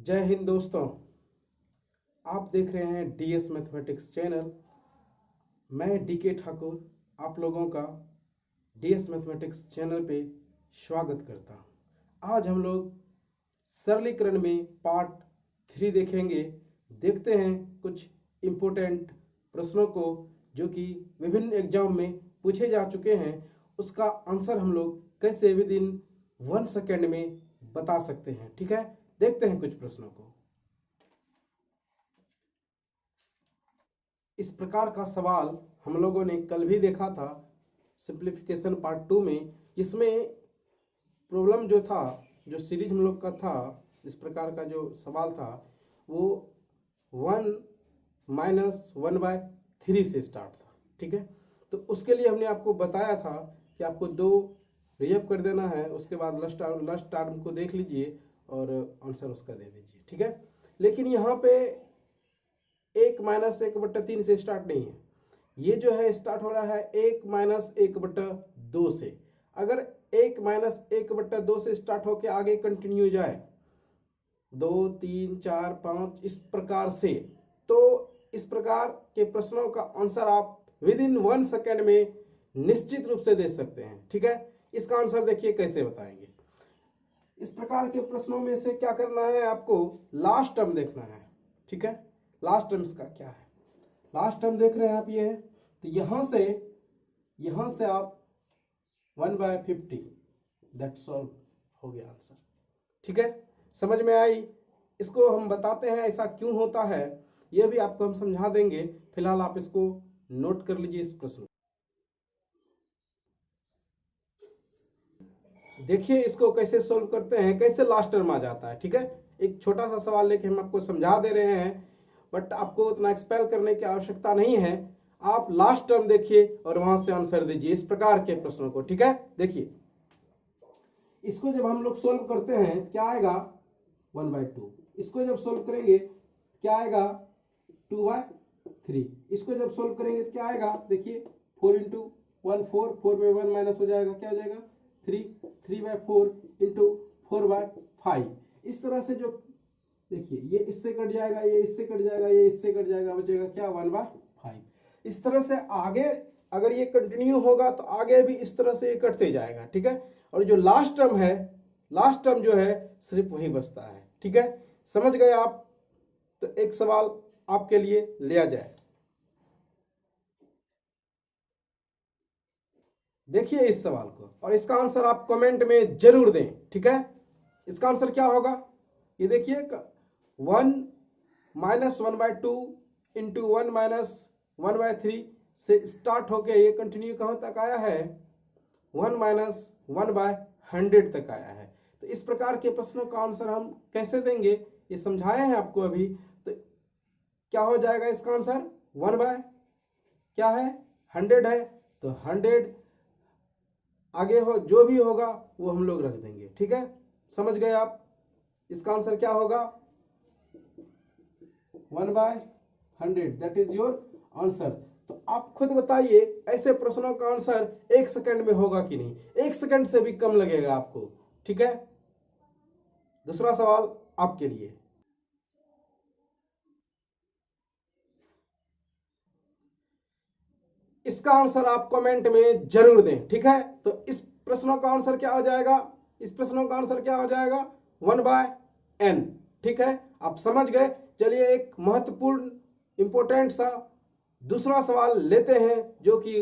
जय हिंद दोस्तों, आप देख रहे हैं डीएस मैथमेटिक्स चैनल। मैं डीके ठाकुर आप लोगों का डीएस मैथमेटिक्स चैनल पे स्वागत करता हूं। आज हम लोग सरलीकरण में पार्ट 3 देखेंगे। देखते हैं कुछ इम्पोर्टेंट प्रश्नों को जो कि विभिन्न एग्जाम में पूछे जा चुके हैं। उसका आंसर हम लोग कैसे विद इन 1 सेकेंड में बता सकते हैं। ठीक है, देखते हैं कुछ प्रश्नों को। इस प्रकार का सवाल हम लोगों ने कल भी देखा था सिंप्लीफिकेशन पार्ट 2 में, जिसमें प्रॉब्लम जो था, जो सीरीज हम लोग का था, इस प्रकार का जो सवाल था वो 1 - 1/3 से स्टार्ट था। ठीक है, तो उसके लिए हमने आपको बताया था कि आपको 2 रिजर्व कर देना है, उसके बाद लास्ट टर्म को देख लीजिए और आंसर उसका दे दीजिए। ठीक है, लेकिन यहाँ पे 1 - 1/3 से स्टार्ट नहीं है, ये जो है स्टार्ट हो रहा है 1 - 1/2 से। अगर 1 - 1/2 से स्टार्ट होके आगे कंटिन्यू जाए 2 3 4 5 इस प्रकार से, तो इस प्रकार के प्रश्नों का आंसर आप विद इन 1 सेकेंड में निश्चित रूप से दे सकते हैं। ठीक है, इसका आंसर देखिए कैसे बताएंगे। इस प्रकार के प्रश्नों में से क्या करना है, आपको लास्ट टर्म देखना है। ठीक है, लास्ट टर्म इसका क्या है, लास्ट टर्म देख रहे हैं आप, ये है। तो यहां से आप 1/50 दैट सॉल्व हो गया आंसर। ठीक है, समझ में आई। इसको हम बताते हैं ऐसा क्यों होता है, ये भी आपको हम समझा देंगे। फिलहाल आप इसको नोट कर लीजिए। इस प्रश्न देखिए, इसको कैसे सोल्व करते हैं, कैसे लास्ट टर्म आ जाता है। ठीक है, एक छोटा सा सवाल लेके हम आपको समझा दे रहे हैं, बट आपको उतना एक्सपेल करने की आवश्यकता नहीं है। आप लास्ट टर्म देखिए और वहां से आंसर दीजिए इस प्रकार के प्रश्नों को। ठीक है, देखिए इसको जब हम लोग सोल्व करते हैं क्या आएगा 1/2। इसको जब सोल्व करेंगे क्या आएगा 2/3। इसको जब सोल्व करेंगे तो क्या आएगा, देखिए 4 × 1 4, 4 में 1 माइनस हो जाएगा, क्या हो जाएगा 3, 3/4 × 4/5। इस तरह से जो देखिए ये इससे कट जाएगा, ये इससे कट जाएगा, ये इससे कट जाएगा, बचेगा क्या 1/5। इस तरह से आगे अगर ये कंटिन्यू होगा तो आगे भी इस तरह से ये कटते जाएगा। ठीक है, और जो लास्ट टर्म है, लास्ट टर्म जो है सिर्फ वही बचता है। ठीक है, समझ गए आप। तो एक सवाल आपके लिए लिया जाए, देखिए इस सवाल को, और इसका आंसर आप कमेंट में जरूर दें। ठीक है, इसका आंसर क्या होगा, ये देखिए 1 - 1/2 × 1 - 1/3 से स्टार्ट होके ये कंटिन्यू कहां तक आया है 1 - 1/100 तक आया है। तो इस प्रकार के प्रश्नों का आंसर हम कैसे देंगे, ये समझाए हैं आपको अभी। तो क्या हो जाएगा इसका आंसर 1 क्या है 100 है, तो 100 आगे हो जो भी होगा वो हम लोग रख देंगे। ठीक है, समझ गए आप। इसका आंसर क्या होगा 1/100, दैट इज योर आंसर। तो आप खुद बताइए ऐसे प्रश्नों का आंसर 1 सेकंड में होगा कि नहीं, 1 सेकंड से भी कम लगेगा आपको। ठीक है, दूसरा सवाल आपके लिए, इसका आंसर आप कमेंट में जरूर दें। ठीक है, तो इस प्रश्नों का आंसर क्या हो जाएगा, इस प्रश्नों का आंसर क्या हो जाएगा 1/n। ठीक है, आप समझ गए। चलिए एक महत्वपूर्ण इंपोर्टेंट सा दूसरा सवाल लेते हैं जो कि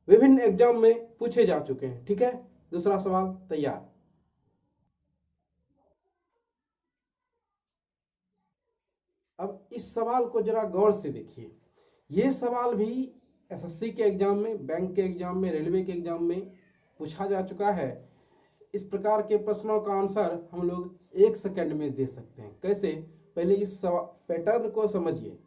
विभिन्न एग्जाम में पूछे जा चुके हैं। ठीक है, दूसरा सवाल तैयार। अब इस सवाल को जरा गौर से देखिए। ये सवाल भी एसएससी के एग्जाम में, बैंक के एग्जाम में, रेलवे के एग्जाम में पूछा जा चुका है। इस प्रकार के प्रश्नों का आंसर हम लोग 1 सेकंड में दे सकते हैं। कैसे, पहले इस पैटर्न को समझिए।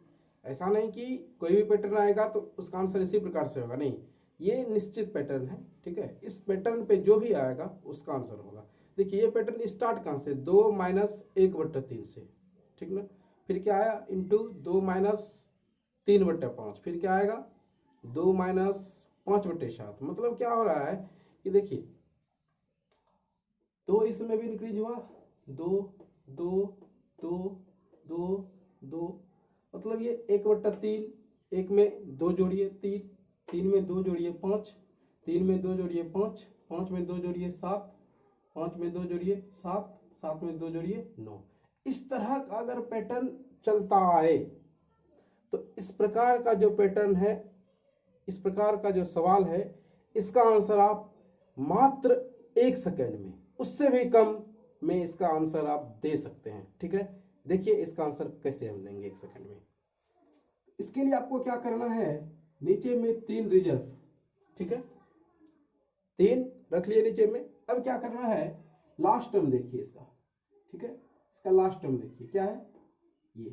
ऐसा नहीं कि कोई भी पैटर्न आएगा तो उसका आंसर इसी प्रकार से होगा, नहीं, ये निश्चित पैटर्न है। ठीक है, इस पैटर्न पे जो भी आएगा उसका आंसर होगा। देखिए ये पैटर्न स्टार्ट कहां से 2 - 1/3 से, ठीक ना, फिर क्या आया इंटू 2 - 3/5, फिर क्या आएगा 2 - 5/7। मतलब क्या हो रहा है कि देखिए 2 इसमें भी इंक्रीज हुआ, 2 2 2 2 2, मतलब ये 1/3, एक में 2 जोड़िए 3, 3 में 2 जोड़िए 5, 3 में 2 जोड़िए 5, 5 में 2 जोड़िए 7, 5 में 2 जोड़िए 7, 7 में 2 जोड़िए 9। इस तरह का अगर पैटर्न चलता आए तो इस प्रकार का जो पैटर्न है, इस प्रकार का जो सवाल है, इसका आंसर आप मात्र 1 सेकंड में, उससे भी कम में इसका आंसर आप दे सकते हैं। ठीक है, देखिए इसका आंसर कैसे हम देंगे 1 सेकंड में। इसके लिए आपको क्या करना है, नीचे में 3 रिजर्व, ठीक है, 3 रख लिए नीचे में। अब क्या करना है, लास्ट टर्म देखिए इसका, ठीक है, इसका लास्ट टर्म देखिए क्या है ये,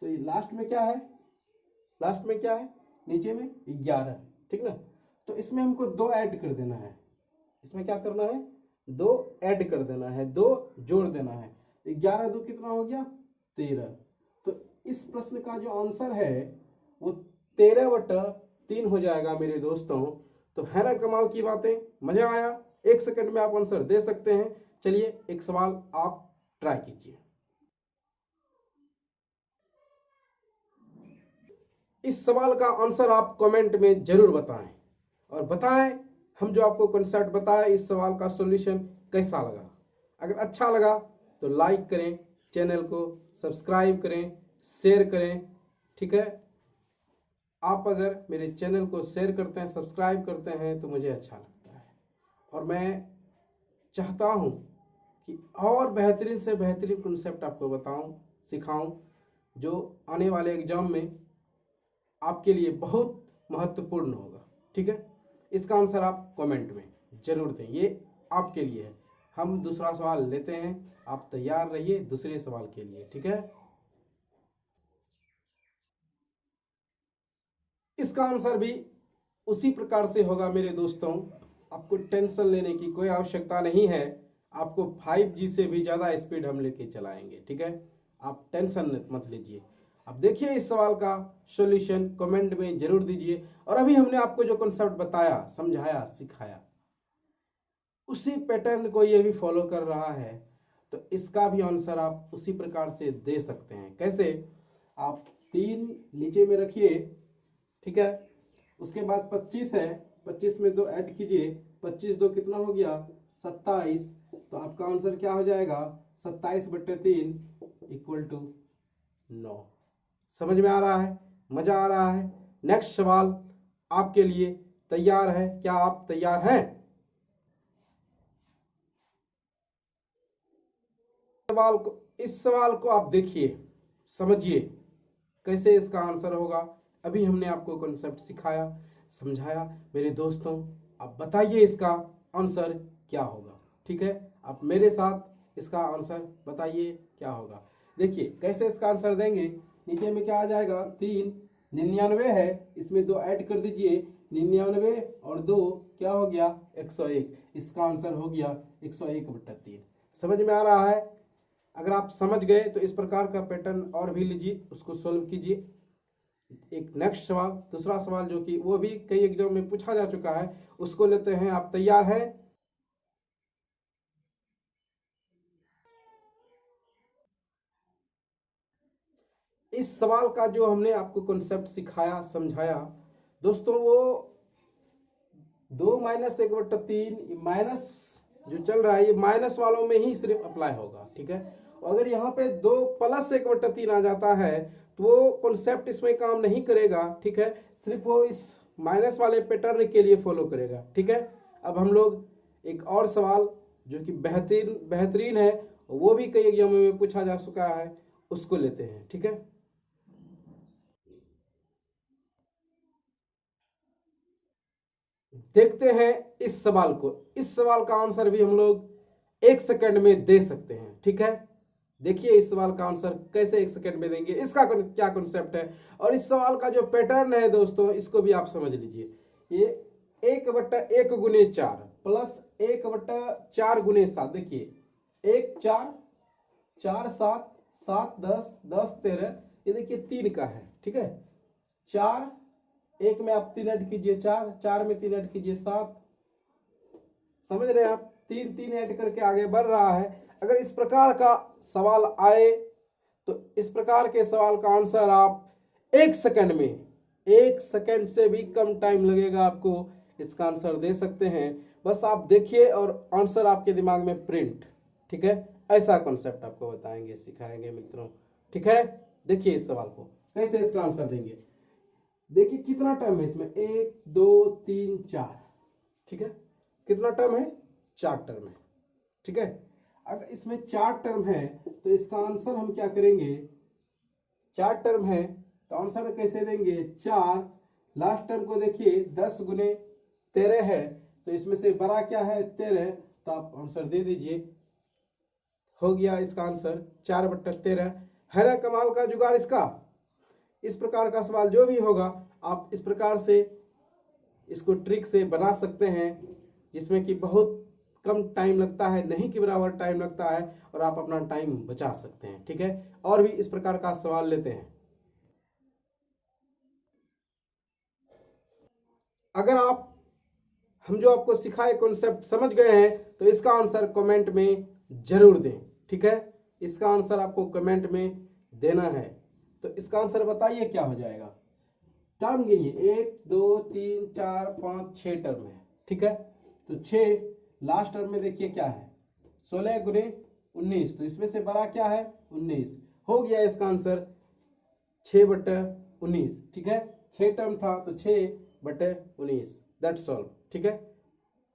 तो ये लास्ट में क्या है, लास्ट में क्या है, नीचे में 11, ठीक ना। तो इसमें हमको 2 ऐड कर देना है, इसमें क्या करना है, 2 ऐड कर देना है, 2 जोड़ देना है। 11 2 कितना हो गया, 13। तो इस प्रश्न का जो आंसर है वो 13/3 हो जाएगा मेरे दोस्तों। तो है ना कमाल की बातें, मजा आया। 1 सेकंड में आप आंसर दे सकते हैं। चलिए एक सवाल आप ट्राई कीजिए। इस सवाल का आंसर आप कमेंट में जरूर बताएं, और बताएं हम जो आपको कॉन्सेप्ट बताया इस सवाल का सॉल्यूशन कैसा लगा। अगर अच्छा लगा तो लाइक करें, चैनल को सब्सक्राइब करें, शेयर करें। ठीक है, आप अगर मेरे चैनल को शेयर करते हैं, सब्सक्राइब करते हैं तो मुझे अच्छा लगता है, और मैं चाहता हूं कि और बेहतरीन से बेहतरीन कॉन्सेप्ट आपको बताऊं, सिखाऊं, जो आने वाले एग्जाम में आपके लिए बहुत महत्वपूर्ण होगा। ठीक है, इसका आंसर आप कमेंट में जरूर दें, ये आपके लिए है। हम दूसरा सवाल लेते हैं, आप तैयार रहिए दूसरे सवाल के लिए। ठीक है, इसका आंसर भी उसी प्रकार से होगा मेरे दोस्तों। आपको टेंशन लेने की कोई आवश्यकता नहीं है, आपको 5G से भी ज़्यादा स्पीड हम लेके चलाएंगे। ठीक है, आप टेंशन मत लीजिए। अब देखिए इस सवाल का सॉल्यूशन कमेंट में जरूर दीजिए, और अभी हमने आपको जो कॉन्सेप्ट बताया, समझाया, सिखाया, उसी पैटर्न को ये भी फॉलो कर रहा है, तो इसका भी आंसर आप उसी प्रकार से दे सकते हैं। कैसे, आप 3 नीचे में रखिए, ठीक है, उसके बाद 25 है, 25 में 2 ऐड कीजिए, 25 2 कितना हो गया, 27। तो आपका आंसर क्या हो जाएगा, 27/3 = 9। समझ में आ रहा है, मजा आ रहा है। नेक्स्ट सवाल आपके लिए तैयार है, क्या आप तैयार हैं? इस सवाल को आप देखिए, समझिए कैसे इसका आंसर होगा। अभी हमने आपको कॉन्सेप्ट सिखाया, समझाया। मेरे दोस्तों, आप बताइए इसका आंसर क्या होगा। ठीक है, आप मेरे साथ इसका आंसर बताइए क्या होगा। देखिए कैसे इसका आंसर देंगे, नीचे में क्या आ जाएगा, 3 99 है, इसमें 2 ऐड कर दीजिए, 99 और 2 क्या हो गया, 101। इसका आंसर हो गया 101/3। समझ में आ रहा है? अगर आप समझ गए तो इस प्रकार का पैटर्न और भी लीजिए, उसको सोल्व कीजिए। एक नेक्स्ट सवाल, दूसरा सवाल जो कि वो भी कई एग्जाम में पूछा जा चुका है, उसको लेते हैं। आप तैयार हैं? इस सवाल का जो हमने आपको कॉन्सेप्ट सिखाया, समझाया दोस्तों, वो 2 - 1/3 माइनस जो चल रहा है, ये माइनस वालों में ही सिर्फ अप्लाई होगा। ठीक है, अगर यहाँ पे 2 + 1/3 आ जाता है तो वो कॉन्सेप्ट इसमें काम नहीं करेगा। ठीक है, सिर्फ वो इस माइनस वाले पैटर्न के लिए फॉलो करेगा। ठीक है, अब हम लोग एक और सवाल जो कि बेहतरीन बेहतरीन है, वो भी कई एग्जामों में पूछा जा चुका है, उसको लेते हैं। ठीक है, देखते हैं इस सवाल को। इस सवाल का आंसर भी हम लोग 1 सेकंड में दे सकते हैं। ठीक है, देखिए इस सवाल का आंसर कैसे 1 सेकंड में देंगे, इसका क्या कॉन्सेप्ट है, और इस सवाल का जो पैटर्न है दोस्तों, इसको भी आप समझ लीजिए। ये 1/1 × 4 प्लस 1/4 × 7। देखिए 1 4 4 7 7 10 10 13, ये देखिए 3 का है। ठीक है, 4 1 में आप 3 ऐड कीजिए, 4 4 में 3 ऐड कीजिए, 7। समझ रहे हैं आप, 3 3 ऐड करके आगे बढ़ रहा है। अगर इस प्रकार का सवाल आए तो इस प्रकार के सवाल का आंसर आप 1 सेकंड में, 1 सेकंड से भी कम टाइम लगेगा आपको इसका आंसर दे सकते हैं। बस आप देखिए और आंसर आपके दिमाग में प्रिंट, ठीक है, ऐसा कॉन्सेप्ट आपको बताएंगे, सिखाएंगे मित्रों, ठीक है। देखिए इस सवाल को कैसे इसका आंसर देंगे। देखिए कितना टर्म है इसमें, 1 2 3 4, ठीक है। कितना टर्म है, 4 टर्म है, ठीक है। अगर इसमें 4 टर्म है तो इसका आंसर हम क्या करेंगे, 4 टर्म है तो आंसर कैसे देंगे, 4, लास्ट टर्म को देखिए 10 गुने 13 है, तो इसमें से बड़ा क्या है, 13, तो आप आंसर दे दीजिए। हो गया इसका आंसर 4/13। है ना कमाल का जुगाड़ इसका। इस प्रकार का सवाल जो भी होगा आप इस प्रकार से इसको ट्रिक से बना सकते हैं, जिसमें कि बहुत कम टाइम लगता है, नहीं के बराबर टाइम लगता है, और आप अपना टाइम बचा सकते हैं, ठीक है। और भी इस प्रकार का सवाल लेते हैं। अगर आप हम जो आपको सिखाए कॉन्सेप्ट समझ गए हैं तो इसका आंसर कमेंट में जरूर दें, ठीक है। इसका आंसर आपको कमेंट में देना है। तो इसका आंसर बताइए क्या हो जाएगा। टर्म गिनिए, 1 2 3 4 5 6 टर्म है, ठीक है। तो 6, लास्ट टर्म में देखिए क्या है, 16 गुने 19, तो इसमें से बड़ा क्या है, 19। हो गया इसका आंसर 6/19, ठीक है। 6 टर्म था तो 6/19, दैट्स ऑल, ठीक है।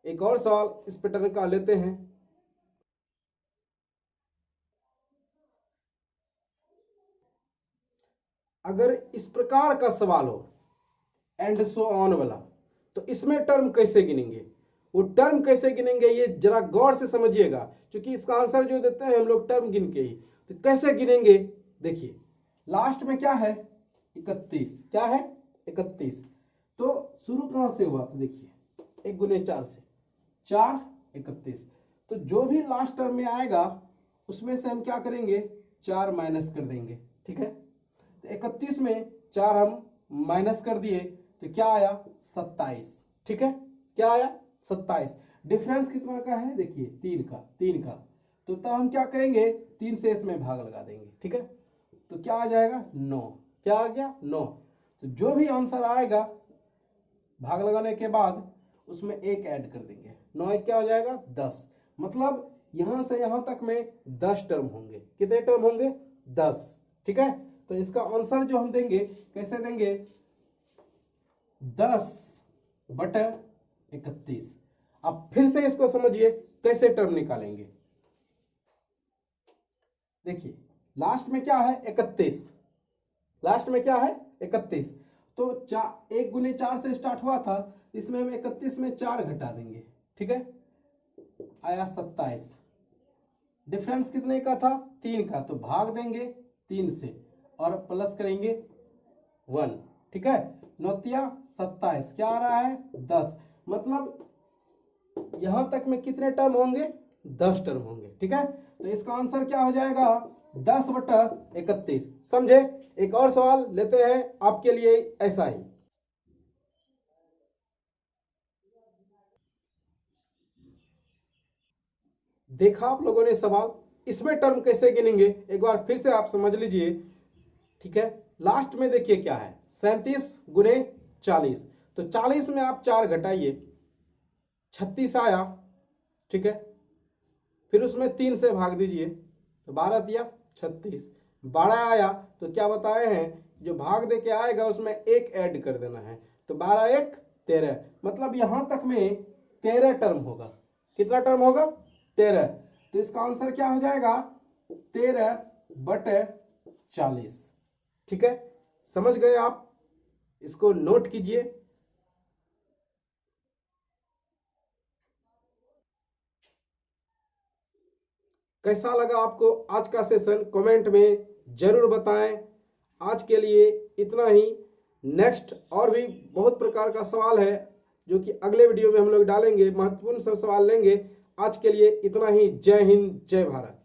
एक और सवाल इस पैटर्न का लेते हैं। अगर इस प्रकार का सवाल हो एंड सो ऑन वाला, तो इसमें टर्म कैसे गिनेंगे, वो टर्म कैसे गिनेंगे ये जरा गौर से समझिएगा, क्योंकि इसका आंसर जो देते हैं हम लोग टर्म गिन के ही, तो कैसे गिनेंगे। देखिए लास्ट में क्या है, 31, क्या है 31, तो शुरू कहां से हुआ, तो देखिए 1 गुने 4 से, 4 31, तो जो भी लास्ट टर्म में आएगा उसमें से हम क्या करेंगे, 4 माइनस कर देंगे, ठीक है। तो 31 में 4 हम माइनस कर दिए तो क्या आया, 27, ठीक है। क्या आया, 27। डिफरेंस कितना का है, देखिए 3 का, तो तब हम क्या करेंगे, 3 से इसमें भाग लगा देंगे, ठीक है। तो क्या आ जाएगा, 9। क्या आ गया, 9। तो जो भी आंसर आएगा भाग लगाने के बाद उसमें 1 ऐड कर देंगे, 9 क्या हो जाएगा, 10। मतलब यहां से यहां तक में 10 टर्म होंगे। कितने टर्म होंगे, 10, ठीक है। तो इसका आंसर जो हम देंगे कैसे देंगे, 10/31। अब फिर से इसको समझिए कैसे टर्म निकालेंगे। देखिए लास्ट में क्या है, 31, लास्ट में क्या है, 31, तो 1 गुने 4 से स्टार्ट हुआ था, इसमें हम 31 में 4 घटा देंगे, ठीक है, आया 27। डिफरेंस कितने का था, 3 का, तो भाग देंगे 3 से और प्लस करेंगे 1, ठीक है। 9 27, क्या आ रहा है, 10। मतलब यहां तक में कितने टर्म होंगे, 10 टर्म होंगे, ठीक है। तो इसका आंसर क्या हो जाएगा, 10/31। समझे। एक और सवाल लेते हैं आपके लिए ऐसा ही। देखा आप लोगों ने सवाल, इसमें टर्म कैसे गिनेंगे एक बार फिर से आप समझ लीजिए, ठीक है। लास्ट में देखिए क्या है, 37 गुने 40, तो 40 में आप 4 घटाइए, 36 आया, ठीक है। फिर उसमें 3 से भाग दीजिए तो 12 दिया 36, 12 आया, तो क्या बताए हैं, जो भाग दे के आएगा उसमें 1 ऐड कर देना है, तो 12 1 13, मतलब यहां तक में 13 टर्म होगा। कितना टर्म होगा, 13। तो इसका आंसर क्या हो जाएगा, 13/40, ठीक है। समझ गए आप, इसको नोट कीजिए। कैसा लगा आपको आज का सेशन, कमेंट में जरूर बताएं। आज के लिए इतना ही। नेक्स्ट और भी बहुत प्रकार का सवाल है जो कि अगले वीडियो में हम लोग डालेंगे, महत्वपूर्ण सब सवाल लेंगे। आज के लिए इतना ही। जय हिंद, जय भारत।